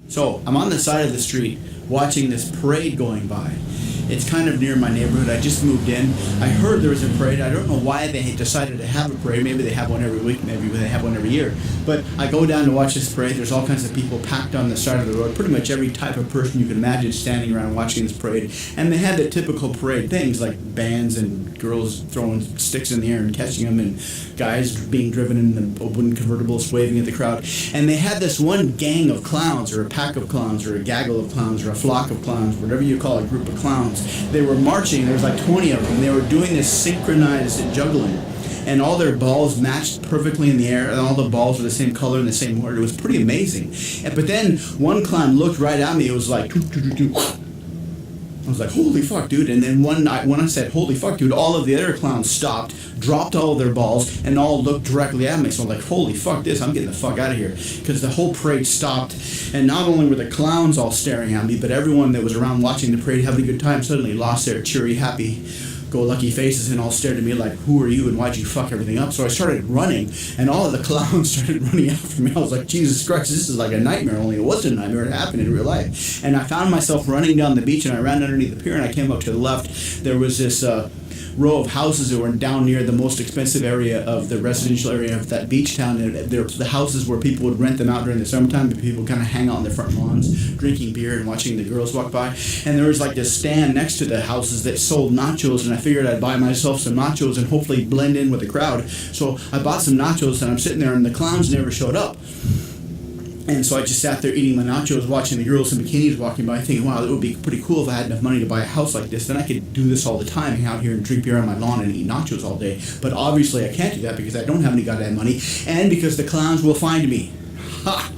So I'm on the side of the street watching this parade going by. It's kind of near my neighborhood. I just moved in. I heard there was a parade. I don't know why they decided to have a parade. Maybe they have one every week. Maybe they have one every year. But I go down to watch this parade. There's all kinds of people packed on the side of the road. Pretty much every type of person you can imagine standing around watching this parade. And they had the typical parade things like bands and girls throwing sticks in the air and catching them, and guys being driven in the open convertibles waving at the crowd. And they had this one gang of clowns, or a pack of clowns, or a gaggle of clowns, or a flock of clowns, whatever you call a group of clowns. They were marching. There was like 20 of them. They were doing this synchronized juggling, and all their balls matched perfectly in the air, and all the balls were the same color and the same order. It was pretty amazing. But then one clown looked right at me. It was like, I was like, holy fuck, dude. And then when I said, holy fuck, dude, all of the other clowns stopped, dropped all of their balls, and all looked directly at me. So I'm like, holy fuck this, I'm getting the fuck out of here. Because the whole parade stopped, and not only were the clowns all staring at me, but everyone that was around watching the parade having a good time suddenly lost their cheery, happy, go-lucky faces and all stared at me like, who are you and why'd you fuck everything up? So I started running, and all of the clowns started running after me. I was like, Jesus Christ, this is like a nightmare, only it wasn't a nightmare, it happened in real life. And I found myself running down the beach, and I ran underneath the pier, and I came up to the left. There was this row of houses that were down near the most expensive area of the residential area of that beach town, and there were the houses where people would rent them out during the summertime, but people kind of hang out on their front lawns drinking beer and watching the girls walk by. And there was like this stand next to the houses that sold nachos, and I figured I'd buy myself some nachos and hopefully blend in with the crowd. So I bought some nachos, and I'm sitting there, and the clowns never showed up. And so I just sat there eating my nachos, watching the girls in bikinis walking by, thinking, wow, it would be pretty cool if I had enough money to buy a house like this. Then I could do this all the time, hang out here and drink beer on my lawn and eat nachos all day. But obviously I can't do that because I don't have any goddamn money, and because the clowns will find me. Ha!